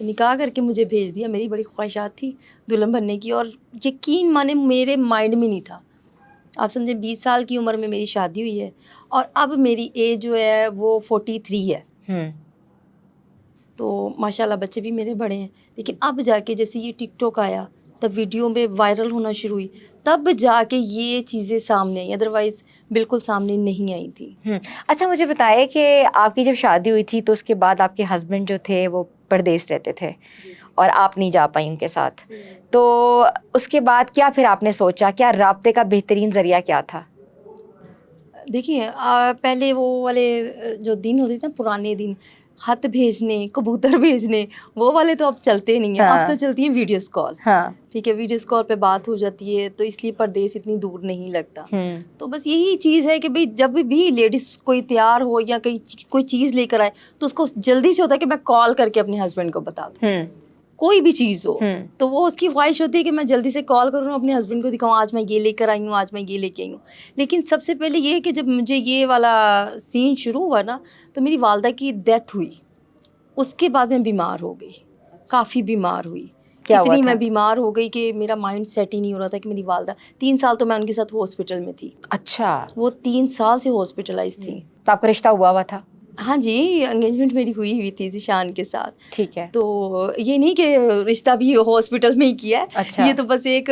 تو نکاح کر کے مجھے بھیج دیا. میری بڑی خواہشات تھی دلہن بننے کی, اور یقین مانے میرے مائنڈ میں نہیں تھا. آپ سمجھیں 20 سال کی عمر میں میری شادی ہوئی ہے, اور اب میری ایج جو ہے وہ 43 ہے. تو ماشاء اللہ بچے بھی میرے بڑے ہیں. لیکن اب جا کے جیسے یہ ٹک ٹاک آیا, تب ویڈیو میں وائرل ہونا شروع ہوئی, تب جا کے یہ چیزیں سامنے آئیں, ادروائز بالکل سامنے نہیں آئی تھیں. اچھا مجھے بتائیں کہ آپ کی جب شادی ہوئی تھی تو اس کے بعد آپ کے ہسبینڈ جو تھے وہ پردیس رہتے تھے اور آپ نہیں جا پائیں ان کے ساتھ, تو اس کے بعد کیا پھر آپ نے سوچا, کیا رابطے کا بہترین ذریعہ کیا تھا؟ دیکھیے پہلے وہ والے جو دن ہوتے تھے نا, پرانے دن, خط بھیجنے, کبوتر بھیجنے, وہ والے تو اب چلتے نہیں ہیں. اب تو چلتی ہیں ویڈیوز کال. ہاں ٹھیک ہے, ویڈیوز کال پہ بات ہو جاتی ہے, تو اس لیے پردیس اتنی دور نہیں لگتا. تو بس یہی چیز ہے کہ بھئی جب بھی لیڈیز کوئی تیار ہو یا کوئی چیز لے کر آئے, تو اس کو جلدی سے ہوتا ہے کہ میں کال کر کے اپنے ہسبینڈ کو بتا دوں, کوئی بھی چیز ہو. تو وہ اس کی خواہش ہوتی ہے کہ میں جلدی سے کال کروں, اپنے ہسبینڈ کو دکھاؤں آج میں یہ لے کر آئی ہوں, آج میں یہ لے کے آئی ہوں. لیکن سب سے پہلے یہ ہے کہ جب مجھے یہ والا سین شروع ہوا نا, تو میری والدہ کی ڈیتھ ہوئی. اس کے بعد میں بیمار ہو گئی, کافی بیمار ہوئی. اتنی میں بیمار ہو گئی کہ میرا مائنڈ سیٹ ہی نہیں ہو رہا تھا کہ میری والدہ 3 سال تو میں ان کے ساتھ ہاسپٹل میں تھی. اچھا, وہ 3 سال سے ہاسپٹلائز تھی. تو آپ کا رشتہ ہوا تھا؟ ہاں جی, انگیجمنٹ میری ہوئی تھی ذیشان کے ساتھ. ٹھیک ہے. تو یہ نہیں کہ رشتہ بھی ہاسپٹل میں ہی کیا ہے. اچھا. یہ تو بس ایک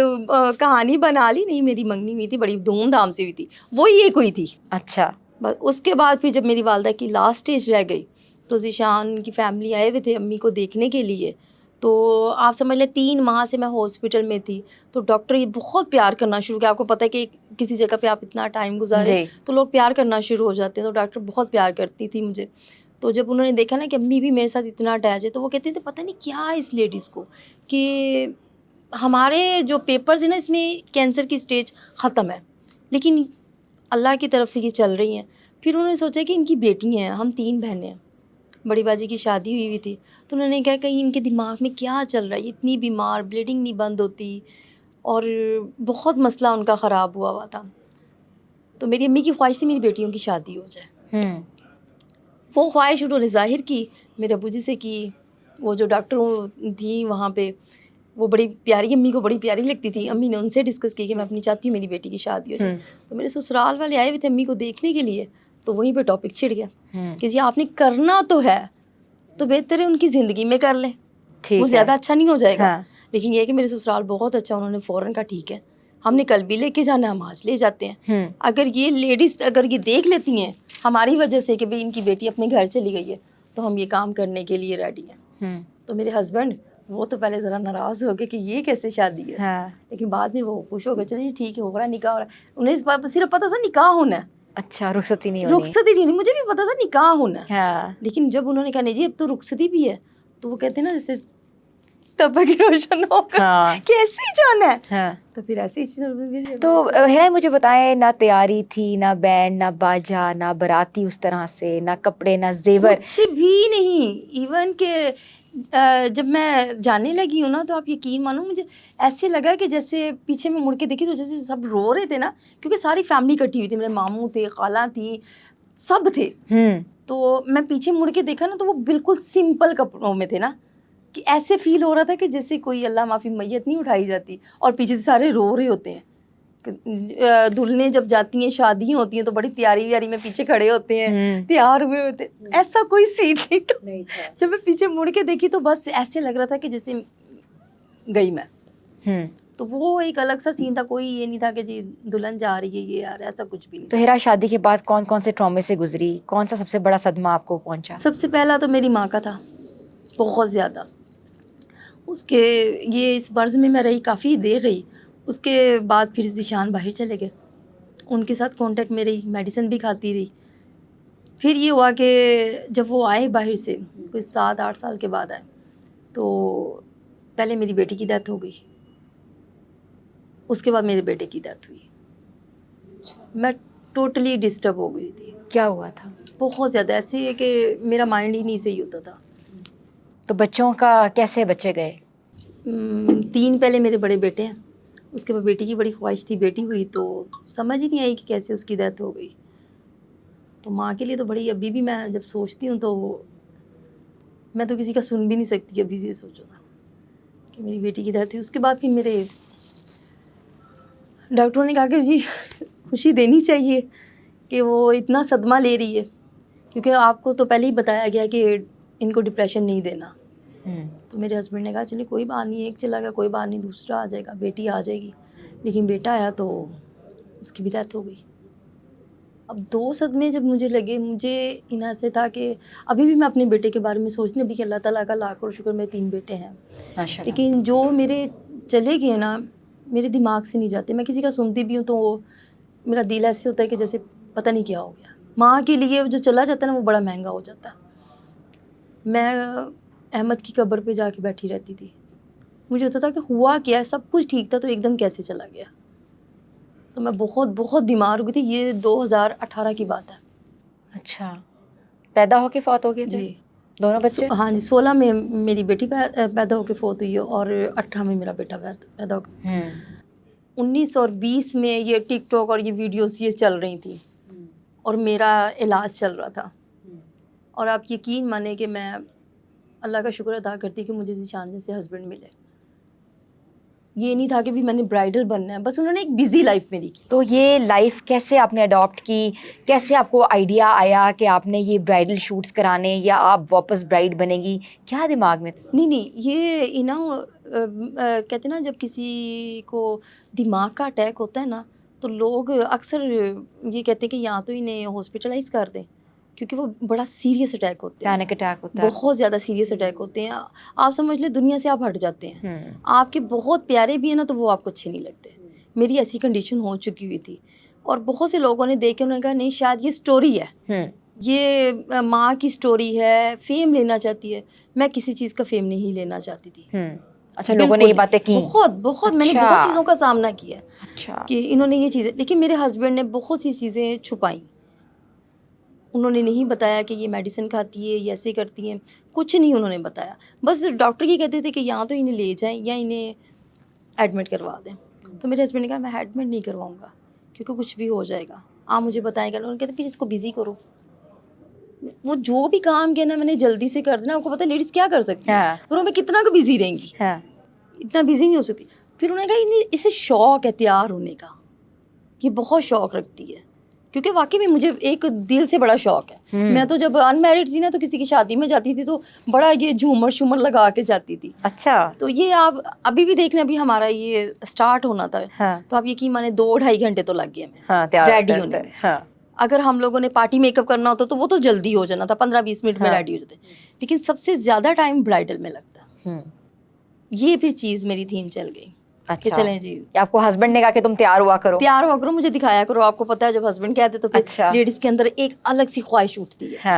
کہانی بنا لی. نہیں, میری منگنی ہوئی تھی, بڑی دھوم دھام سے ہوئی تھی, وہ یہ کوئی تھی. اچھا. بس اس کے بعد پھر جب میری والدہ کی لاسٹ اسٹیج رہ گئی, تو ذیشان کی فیملی آئے ہوئے تھے امی کو دیکھنے کے لیے. تو آپ سمجھ لیں 3 ماہ سے میں ہاسپٹل میں تھی. تو ڈاکٹر یہ بہت پیار کرنا شروع کیا. آپ کو پتہ ہے کہ کسی جگہ پہ آپ اتنا ٹائم گزارے تو لوگ پیار کرنا شروع ہو جاتے ہیں. تو ڈاکٹر بہت پیار کرتی تھی مجھے. تو جب انہوں نے دیکھا نا کہ امی بھی میرے ساتھ اتنا اٹیچ ہے, تو وہ کہتے تھے پتہ نہیں کیا ہے اس لیڈیز کو, کہ ہمارے جو پیپرز ہیں نا اس میں کینسر کی اسٹیج ختم ہے, لیکن اللہ کی طرف سے یہ چل رہی ہیں. پھر انہوں نے سوچا کہ ان کی بیٹی ہیں, ہم 3 بہنیں ہیں, بڑی باجی کی شادی ہوئی تھی. تو انہوں نے کہا کہ ان کے دماغ میں کیا چل رہا ہے, اتنی بیمار, بلیڈنگ نہیں بند ہوتی, اور بہت مسئلہ ان کا خراب ہوا تھا. تو میری امی کی خواہش تھی میری بیٹیوں کی شادی ہو جائے. وہ خواہش انہوں نے ظاہر کی, میرے ابو جی سے کی. وہ جو ڈاکٹر تھی وہاں پہ, وہ بڑی پیاری, امی کو بڑی پیاری لگتی تھی. امی نے ان سے ڈسکس کی کہ میں اپنی چاہتی ہوں میری بیٹی کی شادی ہو جائے. تو میرے سسرال والے آئے ہوئے تھے امی کو دیکھنے کے لیے, تو وہیں پہ ٹاپک چھڑ گیا کہ جی آپ نے کرنا تو ہے, تو بہتر ہے ان کی زندگی میں کر لیں, وہ زیادہ اچھا نہیں ہو جائے گا. لیکن یہ ہے کہ میرے سسرال بہت اچھا, انہوں نے فوراً کہا ٹھیک ہے, ہم نے کل بھی لے کے جانا, ہم آج لے جاتے ہیں. اگر یہ لیڈیز اگر یہ دیکھ لیتی ہیں ہماری وجہ سے کہ بھئی ان کی بیٹی اپنے گھر چلی گئی ہے, تو ہم یہ کام کرنے کے لیے ریڈی ہیں. تو میرے ہسبینڈ وہ تو پہلے ذرا ناراض ہو گئے کہ یہ کیسے شادی ہے, لیکن بعد میں وہ خوش ہو گئے, چلیے ٹھیک ہے ہو رہا ہے نکاح ہو رہا ہے. انہیں اس بات صرف پتہ تھا نکاح ہونا ہے. اچھا, رخصتی نہیں ہونی. رخصتی نہیں, مجھے بھی پتا تھا نکاح ہونا ہے. لیکن جب انہوں نے کہا نہیں جی اب تو رخصتی بھی ہے, تو وہ کہتے ہیں نا جیسے تب کی روشن ہو کیسے جانا ہے, تو پھر ایسے ہی. تو ہیرا مجھے بتائیں, نہ تیاری تھی, نہ بینڈ, نہ باجا, نہ باراتی اس طرح سے, نہ کپڑے, نہ زیور, کچھ بھی نہیں. ایون کہ جب میں جانے لگی ہوں نا, تو آپ یقین مانو مجھے ایسے لگا کہ جیسے پیچھے میں مڑ کے دیکھی تو جیسے سب رو رہے تھے نا, کیونکہ ساری فیملی اکٹھی ہوئی تھی, میرے ماموں تھے, خالہ تھی, سب تھے. تو میں پیچھے مڑ کے دیکھا نا, تو وہ بالکل سمپل کپڑوں میں تھے نا, کہ ایسے فیل ہو رہا تھا کہ جیسے کوئی اللہ معافی میت نہیں اٹھائی جاتی اور پیچھے سے سارے رو رہے ہوتے ہیں. دلہنیں جب جاتی ہیں شادیاں ہوتی ہیں تو بڑی تیاری ویاری میں پیچھے کھڑے ہوتے ہیں, تیار ہوئے ہوتے ہیں, ایسا کوئی سین نہیں تھا. جب میں پیچھے مڑ کے دیکھی تو بس ایسے لگ رہا تھا کہ جیسے گئی میں. تو وہ ایک الگ سا سین تھا, کوئی یہ نہیں تھا کہ جی دلہن جا رہی ہے یہ یار, ایسا کچھ بھی نہیں. تو ہیرا شادی کے بعد کون کون سے ٹرامے سے گزری, کون سا سب سے بڑا صدمہ آپ کو پہنچا؟ سب سے پہلا تو میری ماں کا تھا, بہت زیادہ. اس کے یہ اس مرض میں رہی, کافی دیر رہی. اس کے بعد پھر ذیشان باہر چلے گئے, ان کے ساتھ کانٹیکٹ میں رہی, میڈیسن بھی کھاتی رہی. پھر یہ ہوا کہ جب وہ آئے باہر سے, کوئی 7-8 سال کے بعد آئے, تو پہلے میری بیٹی کی ڈیتھ ہو گئی, اس کے بعد میرے بیٹے کی ڈیتھ ہوئی. میں ٹوٹلی ڈسٹرب ہو گئی تھی. کیا ہوا تھا؟ بہت زیادہ, ایسے ہے کہ میرا مائنڈ ہی نہیں صحیح ہوتا تھا. تو بچوں کا کیسے بچے گئے؟ 3 پہلے میرے بڑے بیٹے ہیں, اس کے بعد بیٹی کی بڑی خواہش تھی, بیٹی ہوئی تو سمجھ ہی نہیں آئی کہ کیسے اس کی ڈیتھ ہو گئی. تو ماں کے لیے تو بڑی, ابھی بھی میں جب سوچتی ہوں تو میں تو کسی کا سن بھی نہیں سکتی. ابھی یہ سوچو نا کہ میری بیٹی کی ڈیتھ ہوئی. اس کے بعد پھر میرے ڈاکٹروں نے کہا کہ جی خوشی دینی چاہیے کہ وہ اتنا صدمہ لے رہی ہے, کیونکہ آپ کو تو پہلے ہی بتایا گیا کہ ان کو ڈپریشن نہیں دینا. تو میرے ہسبینڈ نے کہا چلیے کوئی بات نہیں, ایک چلا گیا کوئی بات نہیں, دوسرا آ جائے گا, بیٹی آ جائے گی. لیکن بیٹا آیا تو اس کی بھی ڈیتھ ہو گئی. اب 2 صدمے جب مجھے لگے, مجھے انہاں سے تھا کہ ابھی بھی میں اپنے بیٹے کے بارے میں سوچنے بھی کہ اللہ تعالیٰ کا لاکھ اور شکر, میرے 3 بیٹے ہیں, لیکن جو میرے چلے گئے نا میرے دماغ سے نہیں جاتے. میں کسی کا سنتی بھی ہوں تو وہ میرا دل ایسے ہوتا ہے کہ جیسے پتہ نہیں کیا ہو گیا. ماں کے لیے جو چلا جاتا ہے نا وہ بڑا مہنگا ہو جاتا ہے. میں احمد کی قبر پہ جا کے بیٹھی رہتی تھی, مجھے ہوتا تھا کہ ہوا کیا, سب کچھ ٹھیک تھا تو ایک دم کیسے چلا گیا. تو میں بہت بہت بیمار ہو گئی تھی. یہ 2018 کی بات ہے. اچھا, پیدا ہو کے فوت ہو گئے تھے جی دونوں بچے؟ ہاں جی, 16 میں میری بیٹی پیدا ہو کے فوت ہوئی ہے اور 18 میں میرا بیٹا پیدا ہو کے. 19 اور 20 میں یہ ٹک ٹاک اور یہ ویڈیوز یہ چل رہی تھیں اور میرا علاج چل رہا تھا. اور آپ یقین مانیں کہ میں اللہ کا شکر ادا کرتی کہ مجھے ذیشان جیسے ہسبینڈ ملے. یہ نہیں تھا کہ بھی میں نے برائڈل بننا ہے, بس انہوں نے ایک بزی لائف میری کی. تو یہ لائف کیسے آپ نے اڈاپٹ کی, کیسے آپ کو آئیڈیا آیا کہ آپ نے یہ برائڈل شوٹس کرانے یا آپ واپس برائڈ بنے گی, کیا دماغ میں تھا؟ نہیں یہ نا کہتے ہیں نا جب کسی کو دماغ کا اٹیک ہوتا ہے نا تو لوگ اکثر یہ کہتے ہیں کہ یا تو انہیں ہاسپٹلائز کر دیں, کیونکہ وہ بڑا سیریس اٹیک ہوتے ہیں, پینک اٹیک ہوتا ہے, بہت زیادہ سیریس اٹیک ہوتے ہیں. آپ سمجھ لیں دنیا سے آپ ہٹ جاتے ہیں. آپ کے بہت پیارے بھی ہیں نا تو وہ آپ کو اچھے نہیں لگتے. میری ایسی کنڈیشن ہو چکی ہوئی تھی اور بہت سے لوگوں نے دیکھے, انہوں نے کہا نہیں شاید یہ سٹوری ہے, یہ ماں کی سٹوری ہے, فیم لینا چاہتی ہے. میں کسی چیز کا فیم نہیں لینا چاہتی تھی. اچھا, لوگوں نے یہ باتیں کی؟ بہت میں نے بہت چیزوں کا سامنا کیا ہے. اچھا, کہ انہوں نے یہ چیزیں, لیکن میرے ہسبینڈ نے بہت سی چیزیں چھپائیں. انہوں نے نہیں بتایا کہ یہ میڈیسن کھاتی ہے, یہ ایسے کرتی ہیں, کچھ نہیں انہوں نے بتایا. بس ڈاکٹر یہ کہتے تھے کہ یا تو انہیں لے جائیں یا انہیں ایڈمٹ کروا دیں. تو میرے ہسبینڈ نے کہا میں ایڈمٹ نہیں کرواؤں گا کیونکہ کچھ بھی ہو جائے گا, آپ مجھے بتائیں گا. انہوں نے کہتے پھر اس کو بزی کرو. وہ جو بھی کام کیا نا میں نے جلدی سے کر دینا. آپ کو پتہ ہے لیڈیز کیا کر سکتی ہیں, گھروں میں کتنا کو بزی رہیں گی, اتنا بزی نہیں ہو سکتی. پھر انہوں نے کہا اسے شوق ہے تیار ہونے کا, یہ بہت شوق رکھتی ہے, کیونکہ واقعی میں مجھے ایک دل سے بڑا شوق ہے. میں تو جب ان میرڈ تھی نا تو کسی کی شادی میں جاتی تھی تو بڑا یہ جھومر شومر لگا کے جاتی تھی. اچھا, تو یہ آپ ابھی بھی دیکھ لیں, ابھی ہمارا یہ اسٹارٹ ہونا تھا تو آپ یقین مانے 2-2.5 گھنٹے تو لگ گئے ہمیں ریڈی ہونے میں. اگر ہم لوگوں نے پارٹی میک اپ کرنا ہوتا تو وہ تو جلدی ہو جانا تھا, 15-20 منٹ میں ریڈی ہو جاتے. لیکن سب سے زیادہ ٹائم برائڈل میں لگتا. یہ پھر چیز میری تھیم چل گئی کہ چلیں جی, آپ کو ہسبینڈ نے کہا کہ تم تیار ہوا کرو, مجھے دکھایا کرو. آپ کو پتا ہے جب ہسبینڈ کہتے تو پھر لیڈیز کے اندر ایک الگ سی خواہش اٹھتی ہے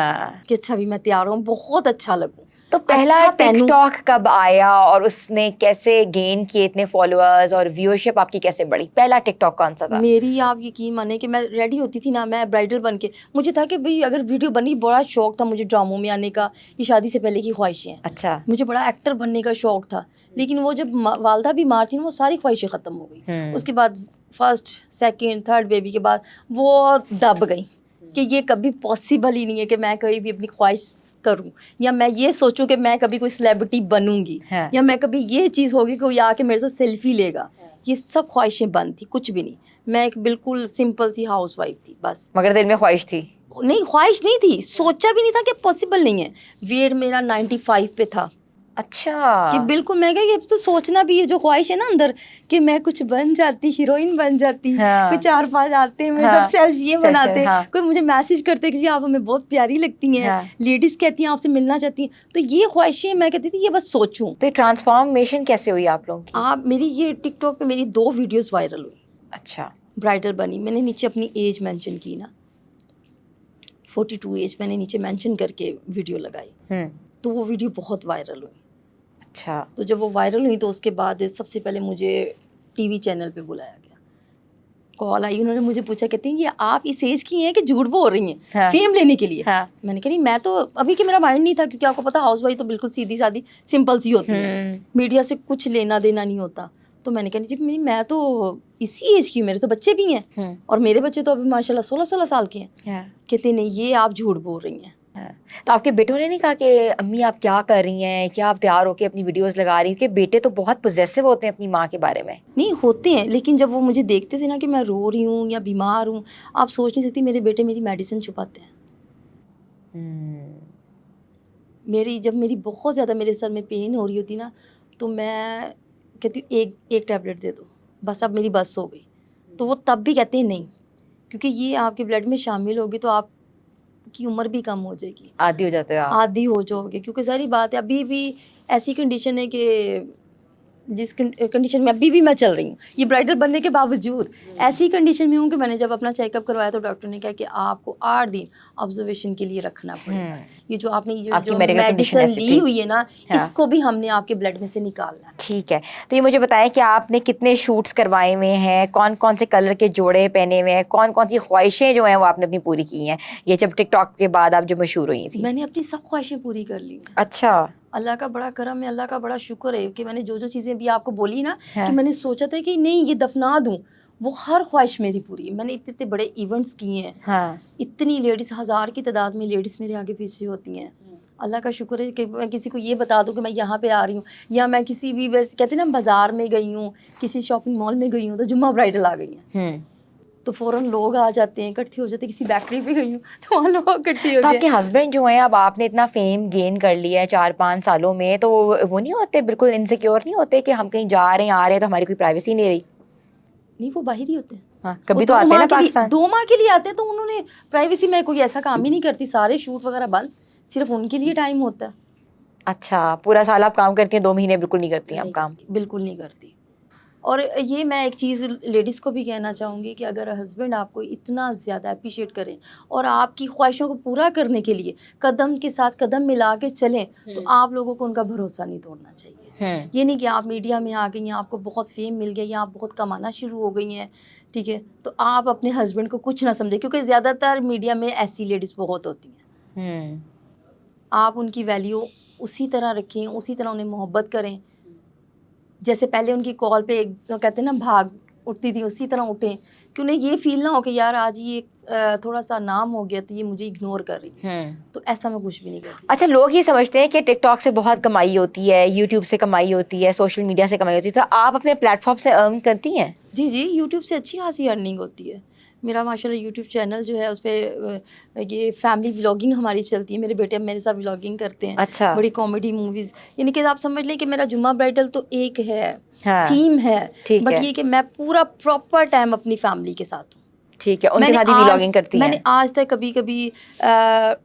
کہ اچھا بھی میں تیار ہوں, بہت اچھا لگوں. تو پہلا ٹک ٹاک کب آیا اور اس نے کیسے گین کیے اتنے فالوورز اور ویورشپ آپ کی کیسے بڑھی؟ پہلا ٹک ٹاک کون سا تھا؟ میری آپ یقین مانیں کہ میں ریڈی ہوتی تھی نا, میں برائڈل بن کے, مجھے تھا کہ بھئی اگر ویڈیو بنی, بڑا شوق تھا مجھے ڈراموں میں آنے کا, یہ شادی سے پہلے کی خواہشیں ہیں. اچھا, مجھے بڑا ایکٹر بننے کا شوق تھا, لیکن وہ جب والدہ بیمار تھی نا وہ ساری خواہشیں ختم ہو گئی. اس کے بعد فرسٹ سیکنڈ تھرڈ بیبی کے بعد وہ دب گئی کہ یہ کبھی پاسبل ہی نہیں ہے کہ میں کبھی بھی اپنی خواہش کروں, یا میں یہ سوچوں کہ میں کبھی کوئی سیلیبریٹی بنوں گی, یا میں کبھی یہ چیز ہوگی کہ کوئی آ کے میرے ساتھ سیلفی لے گا. یہ سب خواہشیں بند تھی, کچھ بھی نہیں. میں ایک بالکل سمپل سی ہاؤس وائف تھی بس. مگر دل میں خواہش تھی؟ نہیں, خواہش نہیں تھی, سوچا بھی نہیں تھا کہ پاسبل نہیں ہے. ویٹ میرا 95 پہ تھا. اچھا, کہ بالکل میں کہا یہ تو سوچنا بھی ہے, جو خواہش ہے نا اندر کہ میں کچھ بن جاتی, ہیروئن بن جاتی, کوئی 4-5 آتے ہیں میں سب سیلفی بناتے, کوئی مجھے میسج کرتے کہ جی آپ ہمیں بہت پیاری لگتی ہیں, لیڈیز کہتی ہیں آپ سے ملنا چاہتی ہیں. تو یہ خواہشیں میں کہتی تھی یہ بس سوچوں. تو ٹرانسفارمیشن کیسے ہوئی آپ لوگوں کی؟ میری یہ ٹک ٹاک پہ میری 2 ویڈیوز وائرل ہوئی. اچھا, برائڈل بنی, میں نے نیچے اپنی ایج مینشن کی نا, 42 ایج میں نے نیچے مینشن کر کے ویڈیو لگائی, تو وہ ویڈیو بہت وائرل ہوئی. اچھا, تو جب وہ وائرل ہوئی تو اس کے بعد سب سے پہلے مجھے ٹی وی چینل پہ بلایا گیا, کال آئی, انہوں نے مجھے پوچھا کہتے ہیں یہ آپ اس ایج کی ہیں کہ جھوٹ بول رہی ہیں فیم لینے کے لیے؟ میں نے کہا نہیں, میں تو ابھی کہ میرا مائنڈ نہیں تھا, کیونکہ آپ کو پتا ہاؤس وائف تو بالکل سیدھی سادھی سمپل سی ہوتی ہے, میڈیا سے کچھ لینا دینا نہیں ہوتا. تو میں نے کہا جی میں تو اسی ایج کی ہوں, میرے تو بچے بھی ہیں, اور میرے بچے تو ابھی ماشاء اللہ 16 سال کے ہیں. کہتے نہیں یہ آپ جھوٹ بول رہی ہیں. تو آپ کے بیٹوں نے نہیں کہا کہ امی آپ کیا کر رہی ہیں, کیا آپ تیار ہو کے اپنی ویڈیوز لگا رہی ہیں؟ کہ بیٹے تو بہت پوزیسو ہوتے ہیں اپنی ماں کے بارے میں. نہیں ہوتے ہیں, لیکن جب وہ مجھے دیکھتے تھے نا کہ میں رو رہی ہوں یا بیمار ہوں, آپ سوچ نہیں سکتی میرے بیٹے میری میڈیسن چھپاتے ہیں. جب میری بہت زیادہ میرے سر میں پین ہو رہی ہوتی نا, تو میں کہتی ہوں ایک ٹیبلٹ دے دو بس, اب میری بس ہو گئی. تو وہ تب بھی کہتے ہیں نہیں, کیونکہ یہ آپ کے بلڈ میں شامل ہوگی تو آپ کی عمر بھی کم ہو جائے گی, عادی ہو جاتے ہیں آپ. عادی ہو جاؤ گے. کیونکہ ساری بات ہے ابھی بھی ایسی کنڈیشن ہے کہ جس کنڈیشن میں ابھی بھی میں چل رہی ہوں, یہ برائڈل بننے کے باوجود ایسی کنڈیشن میں ہوں کہ میں نے جب اپنا چیک اپ کروایا تو ڈاکٹر نے کہا کہ آپ کو 8 دن آبزرویشن کے لیے رکھنا پڑے گا. یہ جو آپ نے جو میڈیسن لی ہوئی ہے نا, اس کو بھی ہم نے آپ کے بلڈ میں سے نکالنا ہے. ٹھیک ہے, تو یہ مجھے بتائیں کہ آپ نے کتنے شوٹس کروائے ہوئے ہیں, کون کون سے کلر کے جوڑے پہنے ہوئے ہیں, کون کون سی خواہشیں جو ہیں وہ آپ نے اپنی پوری کی ہیں یہ جب ٹک ٹاک کے بعد آپ جو مشہور ہوئی تھیں؟ میں نے اپنی سب خواہشیں پوری کر لی. اچھا, اللہ کا بڑا کرم ہے, اللہ کا بڑا شکر ہے کہ میں نے جو چیزیں بھی آپ کو بولی نا کہ میں نے سوچا تھا کہ نہیں یہ دفنا دوں, وہ ہر خواہش میری پوری ہے. میں نے اتنے بڑے ایونٹس کیے ہیں, اتنی لیڈیز 1000 کی تعداد میں لیڈیز میرے آگے پیچھے ہوتی ہیں. اللہ کا شکر ہے کہ میں کسی کو یہ بتا دوں کہ میں یہاں پہ آ رہی ہوں, یا میں کسی بھی کہتے ہیں نا بازار میں گئی ہوں, کسی شاپنگ مال میں گئی ہوں تو جمعہ برائڈل آ گئی ہیں, تو فوراً لوگ آ جاتے ہیں, اکٹھے ہو جاتے ہیں. کسی بیکری پہ گئی ہوں تو وہاں لوگ اکٹھے ہو گئے. تو آپ کے ہسبینڈ جو ہیں, اب آپ نے اتنا فیم گین کر لیا ہے 4-5 سالوں میں, تو وہ نہیں ہوتے بالکل انسیکیور نہیں ہوتے کہ ہم کہیں جا رہے ہیں آ رہے ہیں تو ہماری کوئی پرائیویسی نہیں رہی؟ نہیں, وہ باہر ہی ہوتے ہیں. کبھی تو آتے ہیں نا پاکستان. 2 ماہ کے لیے آتے ہیں, تو انہوں نے پرائیویسی میں کوئی ایسا کام ہی نہیں کرتی, سارے شوٹ وغیرہ بند, صرف ان کے لیے ٹائم ہوتا ہے. اچھا, پورا سال آپ کام کرتی ہیں, 2 مہینے بالکل نہیں کرتی ہیں آپ کام؟ بالکل نہیں کرتی. اور یہ میں ایک چیز لیڈیز کو بھی کہنا چاہوں گی کہ اگر ہسبینڈ آپ کو اتنا زیادہ اپریشیٹ کریں اور آپ کی خواہشوں کو پورا کرنے کے لیے قدم کے ساتھ قدم ملا کے چلیں, تو آپ لوگوں کو ان کا بھروسہ نہیں توڑنا چاہیے. یہ نہیں کہ آپ میڈیا میں آ گئی ہیں, آپ کو بہت فیم مل گیا, یا آپ بہت کمانا شروع ہو گئی ہیں, ٹھیک ہے, تو آپ اپنے ہسبینڈ کو کچھ نہ سمجھیں, کیونکہ زیادہ تر میڈیا میں ایسی لیڈیز بہت ہوتی ہیں. آپ ان کی ویلیو اسی طرح رکھیں, اسی طرح انہیں محبت کریں. جیسے پہلے ان کی کال پہ کہتے ہیں نا بھاگ اٹھتی تھی, اسی طرح اٹھیں, کہ انہیں یہ فیل نہ ہو کہ یار آج یہ تھوڑا سا نام ہو گیا تو یہ مجھے اگنور کر رہی ہے. تو ایسا میں کچھ بھی نہیں کرتی. اچھا, لوگ یہ سمجھتے ہیں کہ ٹک ٹاک سے بہت کمائی ہوتی ہے, یوٹیوب سے کمائی ہوتی ہے, سوشل میڈیا سے کمائی ہوتی ہے, تو آپ اپنے پلیٹ فارم سے ارن کرتی ہیں؟ جی جی, یوٹیوب سے اچھی خاصی ارننگ ہوتی ہے. میرا ماشاء اللہ یوٹیوب چینل جو ہے اس پہ یہ فیملی ولاگنگ ہماری چلتی ہے. میرے بیٹے اب میرے ساتھ ولاگنگ کرتے ہیں. اچھا, بڑی کامیڈی موویز, یعنی کہ آپ سمجھ لیں کہ میرا جمعہ برائڈل تو ایک ہے, تھیم ہے, بٹ یہ کہ میں پورا پراپر ٹائم اپنی فیملی کے ساتھ ہوں. ٹھیک ہے, ان کے ساتھ ہی ولاگنگ کرتی ہیں؟ میں نے آج تک کبھی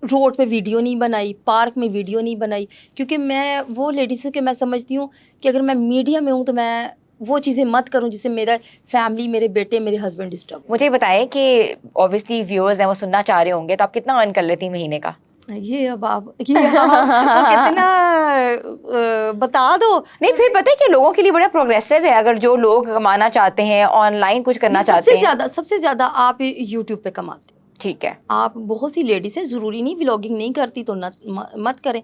روڈ پہ ویڈیو نہیں بنائی, پارک میں ویڈیو نہیں بنائی, کیونکہ میں وہ لیڈیز ہوں کہ میں سمجھتی ہوں کہ اگر میں میڈیا میں ہوں تو میں وہ چیزیں مت کروں جس سے میرا فیملی, میرے بیٹے, میرے ہسبینڈ ڈسٹرب. مجھے بتائیں کہ اوبیسلی ویورز ہیں وہ سننا چاہ رہے ہوں گے, تو آپ کتنا ارن کر لیتی ہیں مہینے کا؟ یہ اب آپ کتنا بتا دو. نہیں, پھر پتہ ہے کہ لوگوں کے لیے بڑا پروگریسو ہے, اگر جو لوگ کمانا چاہتے ہیں, آن لائن کچھ کرنا چاہتے ہیں. سب سے زیادہ آپ یوٹیوب پہ کماتے. ٹھیک ہے, آپ بہت سی لیڈیز ہیں, ضروری نہیں ولاگنگ نہیں کرتی تو مت کریں,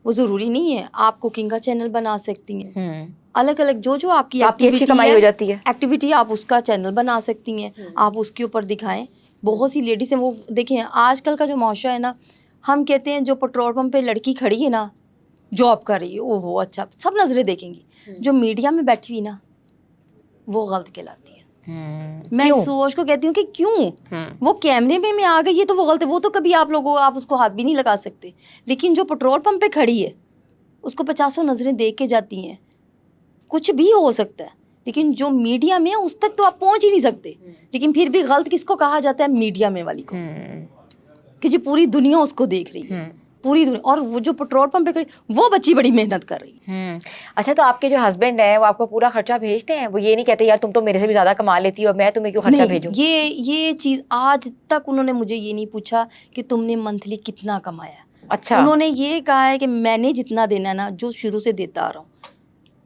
وہ ضروری نہیں ہے. آپ کوکنگ کا چینل بنا سکتی ہیں, الگ الگ جو آپ کی اچھی کمائی ہو جاتی ہے. ایکٹیویٹی آپ اس کا چینل بنا سکتی ہیں, آپ اس کے اوپر دکھائیں. بہت سی لیڈیز ہیں, وہ دیکھیں آج کل کا جو معاشرہ ہے نا, ہم کہتے ہیں جو پیٹرول پمپ پہ لڑکی کھڑی ہے نا جاب کر رہی ہے, او ہو اچھا, سب نظریں دیکھیں گی. جو میڈیا میں بیٹھی ہوئی نا وہ غلط کہلاتی ہے. میں اس سوچ کو کہتی ہوں کہ کیوں وہ کیمرے میں آ گئی ہے تو وہ غلط ہے. وہ تو کبھی آپ اس کو ہاتھ بھی نہیں لگا سکتے, لیکن جو پیٹرول پمپ پہ کھڑی ہے اس کو 50 نظریں دیکھ کے جاتی ہیں. کچھ بھی ہو سکتا ہے, لیکن جو میڈیا میں اس تک تو آپ پہنچ ہی نہیں سکتے. لیکن پھر بھی غلط کس کو کہا جاتا ہے؟ میڈیا میں والی کو, کہ جو پوری دنیا اس کو دیکھ رہی ہے, پوری دنیا. اور وہ جو پیٹرول پمپ پہ کھڑی وہ بچی بڑی محنت کر رہی ہے. اچھا, تو آپ کے جو ہسبینڈ ہیں وہ آپ کو پورا خرچہ بھیجتے ہیں؟ وہ یہ نہیں کہتے یار تم تو میرے سے بھی زیادہ کما لیتی ہو, میں تمہیں کیوں خرچہ بھیجوں؟ یہ چیز آج تک انہوں نے مجھے یہ نہیں پوچھا کہ تم نے منتھلی کتنا کمایا. اچھا, انہوں نے یہ کہا ہے کہ میں نے جتنا دینا ہے نا, جو شروع سے دیتا آ رہا ہوں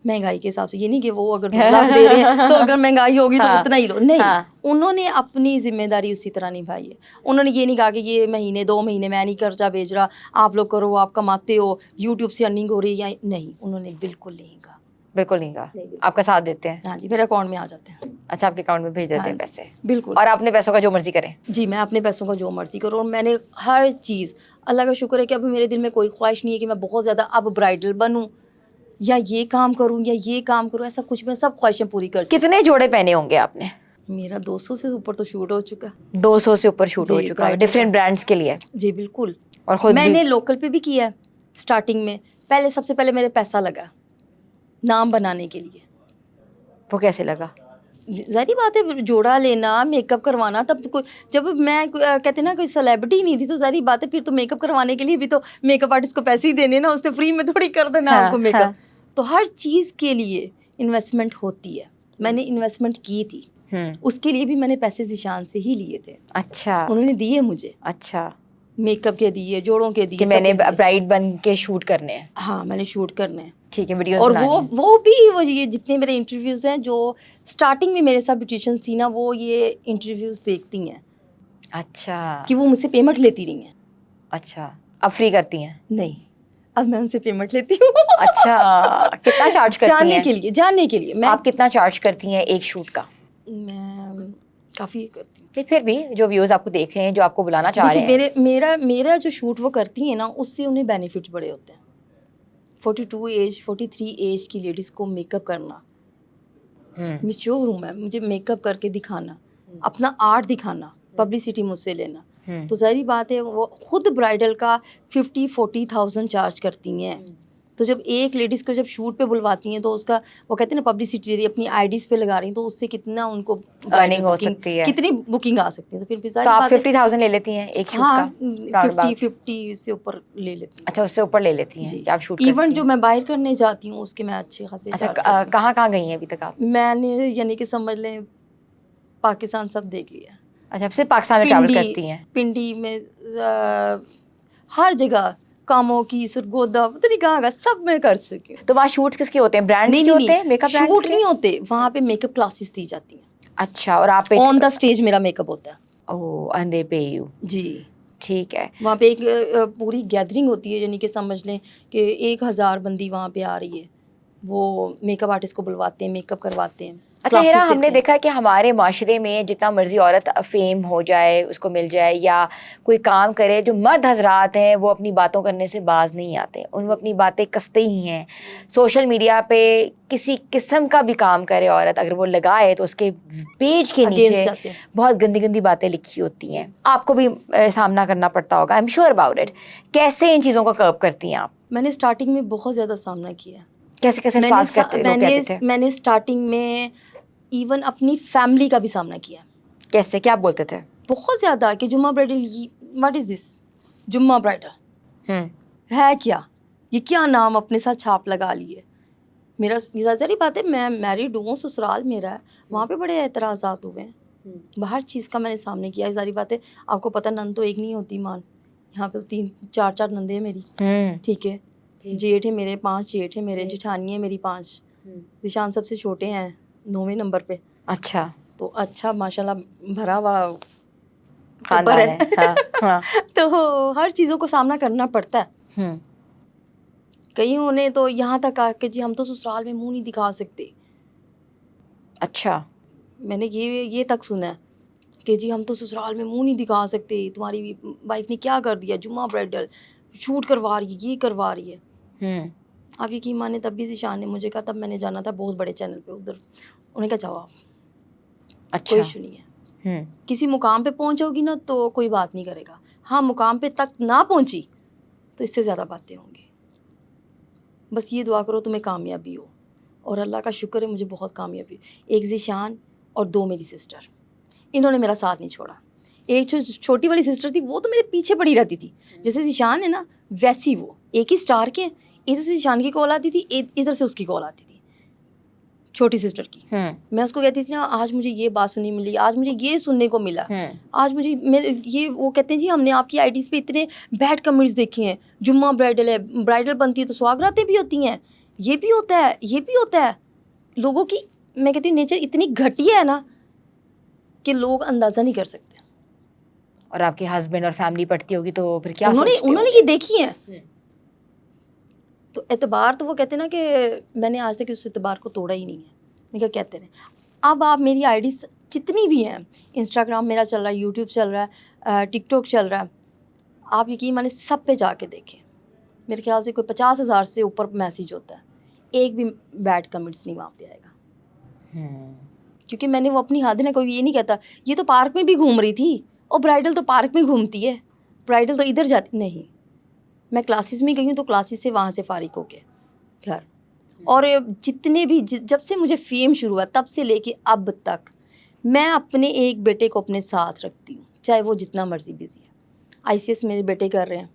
مہنگائی کے حساب سے. یہ نہیں کہ وہ اگر 2 لاکھ دے رہے ہیں تو اگر مہنگائی ہوگی تو اتنا ہی لو, نہیں. انہوں نے اپنی ذمہ داری اسی طرح نبھائی ہے. انہوں نے یہ نہیں کہا کہ یہ مہینے 2 مہینے میں نہیں خرچہ بھیج رہا, آپ لوگ کرو, آپ کماتے ہو, یوٹیوب سے ارننگ ہو رہی ہے, یا نہیں. انہوں نے بالکل نہیں کہا, بالکل نہیں کہا. آپ کا ساتھ دیتے ہیں؟ ہاں جی, میرے اکاؤنٹ میں آ جاتے ہیں. اچھا آپ کے اکاؤنٹ میں بھیج دیتے ہاں ہیں جی، پیسے بالکل. اور آپ اپنے پیسوں کا جو مرضی کریں. جی میں اپنے پیسوں کا جو مرضی کروں, اور میں نے ہر چیز, اللہ کا شکر ہے کہ اب میرے دل میں کوئی خواہش نہیں ہے کہ میں بہت زیادہ اب برائڈل بنوں یا یہ کام کروں یا یہ کام کروں, ایسا کچھ. میں سب خواہشیں پوری کر چکی. کتنے جوڑے پہنے ہوں گے آپ نے؟ میرا 200 سے اوپر تو شوٹ ہو چکا. 200 سے اوپر شوٹ ہو جی چکا ہے برائڈل ڈفرینٹ کا. برانڈس کے لیے. جی بالکل. اور خود میں بھی نے لوکل پہ بھی کیا ہے اسٹارٹنگ میں. پہلے سب سے پہلے میرے پیسہ لگا نام بنانے کے لیے. وہ کیسے لگا؟ ظاہری بات ہے, جوڑا لینا, میک اپ کروانا. تب تو کوئی, جب میں کہتے نا کوئی سیلیبریٹی نہیں تھی تو ظاہری بات ہے پھر تو میک اپ کروانے کے لیے بھی تو میک اپ آرٹسٹ کو پیسے ہی دینے نا, اس نے فری میں تھوڑی کر دینا آپ کو میک اپ. تو ہر چیز کے لیے انویسٹمنٹ ہوتی ہے. میں نے انویسٹمنٹ کی تھی, اس کے لیے بھی میں نے پیسے ذیشان سے ہی لیے تھے. اچھا انہوں نے دیے مجھے, اچھا میک اپ کے دیے, جوڑوں کے دیے, کہ میں سب نے کچھ دیے. برائڈ بن کے شوٹ کرنے ہیں. ہاں میں نے شوٹ کرنے ہیں. ٹھیک ہے, ویڈیوز اور بنانی ہیں. وہ بھی یہ جتنے میرے انٹرویوز ہیں, جو اسٹارٹنگ میں میرے ساتھ بیوٹیشنس تھی نا, وہ یہ انٹرویوز دیکھتی ہیں اچھا کہ وہ مجھ سے پیمنٹ لیتی رہی ہیں. اچھا اب فری کرتی ہیں؟ نہیں, اب میں ان سے پیمنٹ لیتی ہوں. اچھا کتنا چارج کرتی ہیں؟ جاننے کے لیے میں آپ کتنا چارج کرتی ہیں ایک شوٹ کا؟ میں کافی کرتی ہوں. پھر بھی جو ویوز آپ کو دیکھ رہے ہیں, جو آپ کو بلانا چاہ رہے ہیں. دیکھیے میرا جو شوٹ وہ کرتی ہیں نا, اس سے انہیں بینیفٹس بڑے ہوتے ہیں. 42 ایج 43 ایج کی لیڈیز کو میک اپ کرنا, میچور ہوں میں, مجھے میک اپ کر کے دکھانا, اپنا آرٹ دکھانا, پبلسٹی مجھ سے لینا. تو ظاہری بات ہے وہ خود برائڈل کا 50-40,000 چارج کرتی ہیں. تو جب ایک لیڈیز کو جب شوٹ پہ بلواتی ہیں تو اس کا وہ کہتے ہیں نا پبلسٹی دے رہی, اپنی آئی ڈیز پہ لگا رہی ہیں, تو اس سے کتنا ان کو ارننگ ہو سکتی ہے, کتنی بکنگ آ سکتی ہے. تو پھر تو آپ 50,000 لے لیتی ہیں ایک شوٹ ہاں کا؟ 50 سے اوپر لے لیتی ہوں. اچھا اس سے اوپر لے لیتی ہیں جی کہ آپ شوٹ کرتی ایونٹ ہیں. جو میں باہر کرنے جاتی ہوں اس کے میں اچھے خاصے چارج کرتی اچھا ہوں. کہاں کہاں گئی ہیں ابھی تک آپ؟ میں نے یعنی کہ سمجھ لیں پاکستان سب دیکھ لیا. اچھا اب سے پاکستان میں ٹریول کرتی ہیں؟ پنڈی میں, ہر جگہ, کاموں کی, سرگودا, پتہ نہیں کہاں, سب میں کر چکی ہوں. تو وہاں شوٹس کس کے ہوتے ہیں؟ برانڈس کے ہوتے ہیں, میک اپ برانڈس شوٹ کے؟ نہیں ہوتے وہاں پہ, میک اپ کلاسز دی جاتی ہیں. اچھا اور آپ آن دا اسٹیج میرا میک اپ ہوتا ہے. اوہ اینڈ دے پے یو. جی ٹھیک ہے. وہاں پہ ایک پوری گیدرنگ ہوتی ہے, یعنی کہ سمجھ لیں کہ 1,000 بندی وہاں پہ آ رہی ہے, وہ میک اپ آرٹسٹ کو بلواتے ہیں, میک اپ کرواتے ہیں. اچھا ہیرا, ہم نے دیکھا ہے کہ ہمارے معاشرے میں جتنا مرضی عورت فیم ہو جائے, اس کو مل جائے یا کوئی کام کرے, جو مرد حضرات ہیں وہ اپنی باتوں کرنے سے باز نہیں آتے, ان کو اپنی باتیں کستے ہی ہیں. سوشل میڈیا پہ کسی قسم کا بھی کام کرے عورت, اگر وہ لگائے تو اس کے پیج کے نیچے بہت گندی گندی باتیں لکھی ہوتی ہیں. آپ کو بھی سامنا کرنا پڑتا ہوگا, I am sure about it. کیسے ان چیزوں کو کرب کرتی ہیں آپ؟ میں نے اسٹارٹنگ میں بہت زیادہ سامنا کیا. کیسے کیسے الفاظ لوگ کہتے تھے؟ میں نے اسٹارٹنگ میں ایون اپنی فیملی کا بھی سامنا کیا. کیسے, کیا بولتے تھے؟ بہت زیادہ کہ جمعہ برائڈل, واٹ از دس جمعہ برائڈل ہے کیا, یہ کیا نام اپنے ساتھ چھاپ لگا لیے. میرا ظاہری بات ہے میں میریڈ ہوں, سسرال میرا ہے, وہاں پہ بڑے اعتراضات ہوئے ہیں. ہر چیز کا میں نے سامنے کیا. ظاہری بات ہے آپ کو پتہ, نند تو ایک نہیں ہوتی مان, یہاں پہ 3-4 نندیں ہیں میری. ٹھیک ہے, جیٹھ ہے میرے 5 جیٹھ ہیں میرے, جٹھانی ہے میری 5. ذیشان سب سے چھوٹے ہیں 9ویں نمبر پہ. اچھا تو اچھا ماشاء اللہ بھرا ہوا خاندان ہے. تو ہر چیزوں کو سامنا کرنا پڑتا ہے. کئیوں نے تو یہاں تک کہا کہ جی ہم تو سسرال میں منہ نہیں دکھا سکتے. اچھا میں نے یہ تک سنا ہے کہ جی ہم تو سسرال میں منہ نہیں دکھا سکتے, تمہاری وائف نے کیا کر دیا, جمعہ برائڈل شوٹ کروا رہی ہے, یہ کروا رہی ہے. آپ یقین مانے تب بھی ذیشان نے مجھے کہا, تب میں نے جانا تھا بہت بڑے چینل پہ ادھر, انہوں نے کہا جاؤ آپ, کوئی ایشو نہیں ہے. کسی مقام پہ پہنچو گی نا تو کوئی بات نہیں کرے گا, ہاں مقام پہ تک نہ پہنچی تو اس سے زیادہ باتیں ہوں گی. بس یہ دعا کرو تمہیں کامیابی ہو, اور اللہ کا شکر ہے مجھے بہت کامیابی ہو. ایک ذیشان اور 2 میری سسٹر, انہوں نے میرا ساتھ نہیں چھوڑا. ایک جو چھوٹی والی سسٹر تھی وہ تو میرے پیچھے پڑی رہتی تھی, جیسے ذیشان ہے نا ویسی وہ, ایک ہی اسٹار کے, ادھر سے ذیشان کی کال آتی تھی, ادھر سے اس کی کال آتی تھی چھوٹی سسٹر کی. میں اس کو کہتی تھی نا آج مجھے یہ بات سننے ملی, آج مجھے یہ سننے کو ملا, آج مجھے یہ, وہ کہتے ہیں جی ہم نے آپ کی آئی ڈیز پہ اتنے بیڈ کمنٹس دیکھے ہیں, جمعہ برائڈل ہے, برائڈل بنتی ہے تو سواگراتیں بھی ہوتی ہیں, یہ بھی ہوتا ہے, یہ بھی ہوتا ہے. لوگوں کی میں کہتی ہوں نیچر اتنی گھٹیا ہے نا کہ لوگ اندازہ نہیں کر سکتے. اور آپ کے ہسبینڈ اور فیملی پڑھتی ہوگی تو پھر کیا سوچتے انہوں نے یہ دیکھی ہیں. تو اعتبار تو وہ کہتے ہیں نا کہ میں نے آج تک اس اعتبار کو توڑا ہی نہیں ہے. میں کیا کہتے ہیں اب آپ میری آئی ڈی جتنی بھی ہیں, انسٹاگرام میرا چل رہا ہے, یوٹیوب چل رہا ہے, ٹک ٹاک چل رہا ہے, آپ یقین مانے سب پہ جا کے دیکھیں, میرے خیال سے کوئی 50,000 سے اوپر میسیج ہوتا ہے, ایک بھی بیڈ کمنٹس نہیں وہاں پہ آئے گا. کیونکہ میں نے وہ اپنی حد نے, کوئی یہ نہیں کہتا یہ تو پارک میں بھی گھوم رہی تھی, اور برائڈل تو پارک میں گھومتی ہے, برائڈل تو ادھر جاتی نہیں. میں کلاسز میں گئی ہوں تو کلاسز سے وہاں سے فارغ ہو کے گھر. اور جتنے بھی جب سے مجھے فیم شروع ہوا تب سے لے کے اب تک میں اپنے ایک بیٹے کو اپنے ساتھ رکھتی ہوں, چاہے وہ جتنا مرضی بزی ہے. ICS میرے بیٹے کر رہے ہیں,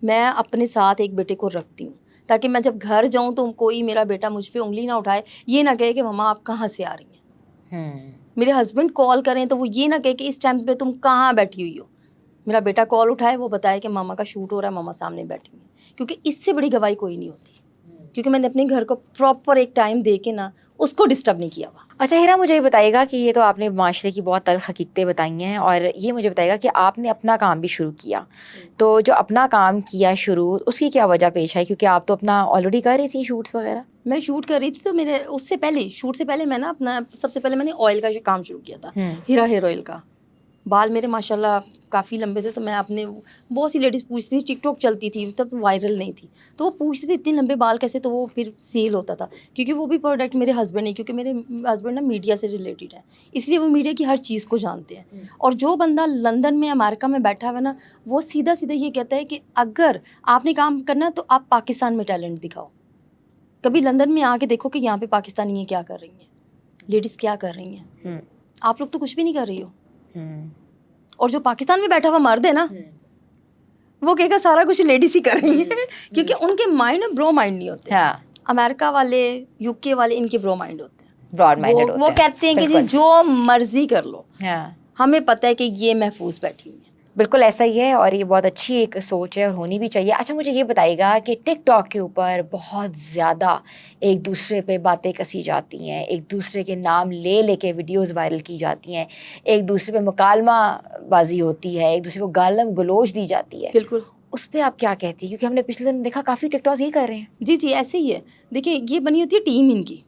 میں اپنے ساتھ ایک بیٹے کو رکھتی ہوں تاکہ میں جب گھر جاؤں تو کوئی میرا بیٹا مجھ پہ انگلی نہ اٹھائے, یہ نہ کہے کہ مما آپ کہاں سے آ رہی ہیں. میرے ہسبینڈ کال کریں تو وہ یہ نہ کہے کہ اس ٹائم پہ تم کہاں بیٹھی ہوئی ہو. میرا بیٹا کال اٹھائے, وہ بتائے کہ ماما کا شوٹ ہو رہا ہے, ماما سامنے بیٹھی ہوئی ہے. کیونکہ اس سے بڑی گواہی کوئی نہیں ہوتی, کیونکہ میں نے اپنے گھر کو پراپر ایک ٹائم دے کے نا اس کو ڈسٹرب نہیں کیا ہوا. اچھا ہیرا, مجھے یہ بتائیے گا کہ یہ تو آپ نے معاشرے کی بہت تلخ حقیقتیں بتائی ہیں, اور یہ مجھے بتائیے گا کہ آپ نے اپنا کام بھی شروع کیا, تو جو اپنا کام کیا شروع, اس کی کیا وجہ پیش آئی؟ کیونکہ آپ تو اپنا آلریڈی کر رہی تھی شوٹس وغیرہ. میں شوٹ کر رہی تھی تو میرے اس سے پہلے شوٹ سے پہلے میں نا اپنا سب سے پہلے میں نے آئل کا کام شروع کیا تھا, ہیرا ہیئر آئل کا. بال میرے ماشاء اللہ کافی لمبے تھے, تو میں اپنے بہت سی لیڈیز پوچھتی تھی, ٹک ٹاک چلتی تھی تب وائرل نہیں تھی, تو وہ پوچھتی تھی اتنے لمبے بال کیسے, تو وہ پھر سیل ہوتا تھا. کیونکہ وہ بھی پروڈکٹ میرے ہسبینڈ نے, کیونکہ میرے ہسبینڈ نا میڈیا سے ریلیٹڈ ہے, اس لیے وہ میڈیا کی ہر چیز کو جانتے ہیں. اور جو بندہ لندن میں امریکہ میں بیٹھا ہوا نا, وہ سیدھا سیدھا یہ کہتا ہے کہ اگر آپ نے کام کرنا تو آپ پاکستان میں ٹیلنٹ دکھاؤ. کبھی لندن میں آ کے دیکھو کہ یہاں پہ پاکستانی کیا کر رہی ہیں, لیڈیز کیا کر رہی ہیں. آپ لوگ تو کچھ بھی نہیں کر رہی ہو. اور جو پاکستان میں بیٹھا ہوا مرد ہے نا, وہ کہے گا سارا کچھ لیڈیز ہی کر رہی ہیں, کیونکہ ان کے مائنڈ میں برو مائنڈ نہیں ہوتے. امریکہ والے, UK والے, ان کے برو مائنڈ ہوتے ہیں, براڈ مائنڈڈ ہوتے ہیں. وہ کہتے ہیں کہ جی جو مرضی کر لو, ہمیں پتہ ہے کہ یہ محفوظ بیٹھی ہوئی ہیں. بالکل ایسا ہی ہے, اور یہ بہت اچھی ایک سوچ ہے اور ہونی بھی چاہیے. اچھا مجھے یہ بتائیے گا کہ ٹک ٹاک کے اوپر بہت زیادہ ایک دوسرے پہ باتیں کسی جاتی ہیں, ایک دوسرے کے نام لے لے کے ویڈیوز وائرل کی جاتی ہیں, ایک دوسرے پہ مکالمہ بازی ہوتی ہے, ایک دوسرے کو گالم گلوچ دی جاتی ہے. بالکل, اس پہ آپ کیا کہتی ہیں؟ کیونکہ ہم نے پچھلے دن دیکھا کافی ٹک ٹاکس یہ کر رہے ہیں. جی جی ایسے ہی ہے. دیکھیں یہ بنی ہوتی ہے ٹیم ان کی.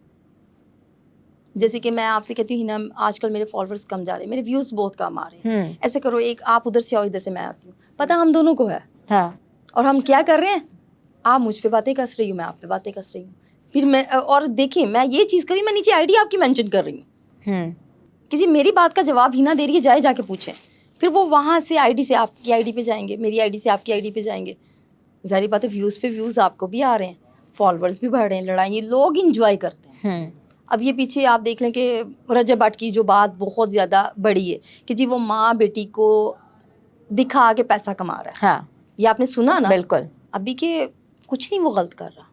جیسے کہ میں آپ سے کہتی ہوں نا, آج کل میرے فالوورس کم جا رہے ہیں, میرے ویوز بہت کم آ رہے ہیں. ایسے کرو, ایک آپ ادھر سے آؤ, ادھر سے میں آتی ہوں, پتہ ہم دونوں کو ہے. اور ہم کیا کر رہے ہیں, آپ مجھ پہ باتیں کس رہی ہوں, میں آپ پہ باتیں کس رہی ہوں. پھر میں, اور دیکھیں میں یہ چیز کری, میں نیچے ID آپ کی مینشن کر رہی ہوں کہ جی میری بات کا جواب ہی نہ دے رہی ہے, جائے جا کے پوچھیں. پھر وہ وہاں سے ID سے آپ کی ID پہ جائیں گے, میری ID سے آپ کی ID پہ جائیں گے. ظاہری بات ہے ویوز پہ ویوز آپ کو بھی آ رہے ہیں, فالوورس بھی بڑھ رہے ہیں, لڑائیں یہ لوگ انجوائے کرتے ہیں. اب یہ پیچھے آپ دیکھ لیں کہ رجب بٹ کی جو بات بہت زیادہ بڑی ہے کہ جی وہ ماں بیٹی کو دکھا کے پیسہ کما رہا ہے. یہ آپ نے سنا نا. بالکل. ابھی کہ کچھ نہیں وہ غلط کر رہا,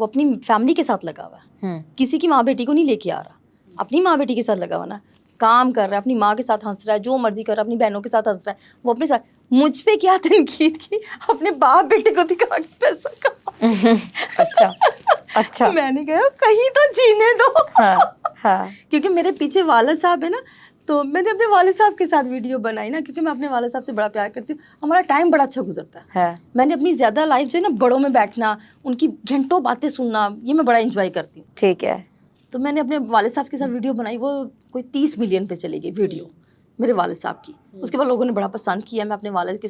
وہ اپنی فیملی کے ساتھ لگا ہوا ہے, کسی کی ماں بیٹی کو نہیں لے کے آ رہا, اپنی ماں بیٹی کے ساتھ لگا ہوا نا, کام کر رہا ہے, اپنی ماں کے ساتھ ہنس رہا ہے, جو مرضی کر رہا ہے, اپنی بہنوں کے ساتھ ہنس رہا ہے, وہ اپنے ساتھ. مجھ پہ کیا تنقید کی, اپنے باپ بیٹے کو دکھا کے پیسہ کما. اچھا اچھا. میں نے کہا کہیں تو جینے دو. کیونکہ میرے پیچھے والد صاحب ہے نا, تو میں نے اپنے والد صاحب کے ساتھ ویڈیو بنائی نا, کیونکہ میں اپنے والد صاحب سے بڑا پیار کرتی ہوں, ہمارا ٹائم بڑا اچھا گزرتا ہے. میں نے اپنی زیادہ لائف جو ہے نا بڑوں میں بیٹھنا, ان کی گھنٹوں باتیں سننا, یہ میں بڑا انجوائے کرتی ہوں. ٹھیک ہے. تو میں نے اپنے والد صاحب کے ساتھ ویڈیو بنائی, وہ کوئی 30 ملین پہ چلے گئی ویڈیو میرے والد صاحب کی. اس کے بعد لوگوں نے بڑا پسند کیا, میں اپنے والد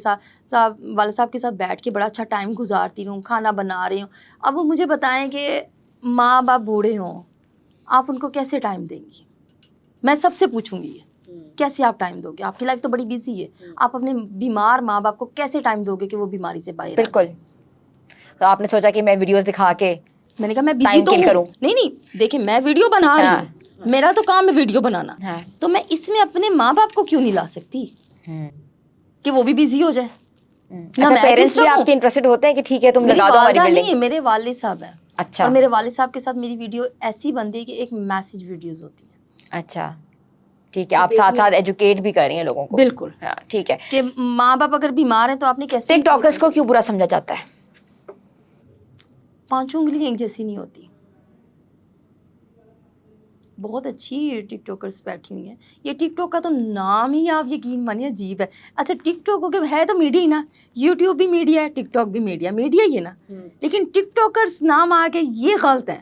صاحب کے ساتھ بیٹھ کے بڑا اچھا ٹائم گزارتی ہوں, کھانا بنا رہی ہوں. اب وہ مجھے بتائیں کہ ماں باپ بوڑھے ہوں, آپ ان کو کیسے ٹائم دیں گی؟ میں سب سے پوچھوں گی یہ, کیسے آپ ٹائم دو گے؟ آپ کی لائف تو بڑی بیزی ہے, آپ اپنے بیمار ماں باپ کو کیسے ٹائم دو گے کہ وہ بیماری سے باہر؟ بالکل. تو آپ نے سوچا کہ میں ویڈیوز دکھا کے, میں نے کہا میں بیزی تو ہوں. نہیں دیکھیں میں ویڈیو بنا رہی ہوں, میرا تو کام ہے ویڈیو بنانا, تو میں اس میں اپنے ماں باپ کو کیوں نہیں لا سکتی کہ وہ بھی بیزی ہو جائے؟ پیرنٹس بھی آپ کے انٹرسٹڈ ہوتے ہیں کہ ٹھیک ہے تم لگا دو ہماری بلڈنگ؟ نہیں, میرے والد صاحب ہیں. اچھا. اور میرے والد صاحب کے ساتھ میری ویڈیو ایسی بنتی ہے کہ ایک میسج ویڈیوز ہوتی ہیں. اچھا ٹھیک ہے, آپ ساتھ ساتھ ایجوکیٹ بھی کر رہی ہیں لوگوں کو. بالکل. ٹھیک ہے. کہ ماں باپ اگر بیمار ہیں تو آپ نے کیسے. ٹک ٹاکرس کو کیوں برا سمجھا جاتا ہے؟ 5 انگلی ایک جیسی نہیں ہوتی. بہت اچھی ٹک ٹاکرس بیٹھی ہوئی ہیں. یہ ٹک ٹاک کا تو نام ہی آپ یقین مانیے عجیب ہے. اچھا ٹک ٹاک ہو ہے تو میڈیا ہی نا, یوٹیوب بھی میڈیا ہے, ٹک ٹاک بھی میڈیا ہی ہے نا, لیکن ٹک ٹاکرس نام آ کے یہ غلط ہے.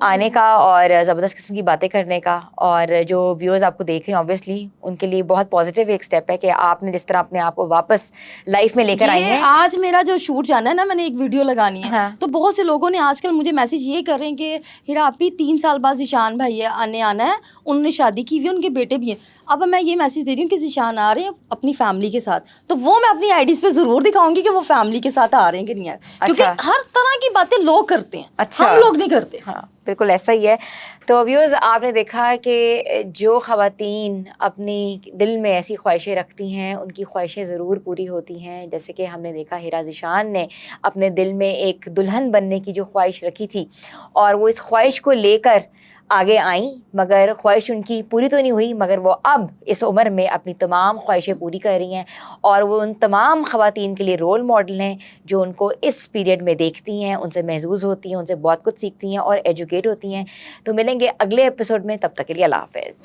آنے کا اور زبردست قسم کی باتیں کرنے کا. اور جو ویورز آپ کو دیکھ رہے ہیں obviously ان کے لیے بہت پازیٹیو ایک اسٹیپ ہے کہ آپ نے جس طرح اپنے آپ کو واپس لائف میں لے کر آئی ہیں. آج میرا جو شوٹ جانا ہے نا, میں نے ایک ویڈیو لگانی ہے, ہاں. تو بہت سے لوگوں نے آج کل مجھے میسج یہ کر رہے ہیں کہ ہیرا آپ ہی 3 سال بعد ذیشان بھائی نے آنا ہے, انہوں نے شادی کی ہوئی ہے, ان کے بیٹے بھی ہیں. اب میں یہ میسج دے رہی ہوں کہ ذیشان آ رہے ہیں اپنی فیملی کے ساتھ, تو وہ میں اپنی آئی ڈیز پہ ضرور دکھاؤں گی کہ وہ فیملی کے ساتھ آ رہے ہیں کہ نہیں آ رہے, کیونکہ ہر طرح کی باتیں لوگ کرتے ہیں, ہم لوگ نہیں کرتے. ہاں بالکل ایسا ہی ہے. تو ویورز آپ نے دیکھا کہ جو خواتین اپنی دل میں ایسی خواہشیں رکھتی ہیں ان کی خواہشیں ضرور پوری ہوتی ہیں. جیسے کہ ہم نے دیکھا ہیرا ذیشان نے اپنے دل میں ایک دلہن بننے کی جو خواہش رکھی تھی اور وہ اس خواہش کو لے کر آگے آئیں, مگر خواہش ان کی پوری تو نہیں ہوئی, مگر وہ اب اس عمر میں اپنی تمام خواہشیں پوری کر رہی ہیں اور وہ ان تمام خواتین کے لیے رول ماڈل ہیں جو ان کو اس پیریڈ میں دیکھتی ہیں, ان سے محظوظ ہوتی ہیں, ان سے بہت کچھ سیکھتی ہیں اور ایجوکیٹ ہوتی ہیں. تو ملیں گے اگلے ایپیسوڈ میں, تب تک کے لیے اللہ حافظ.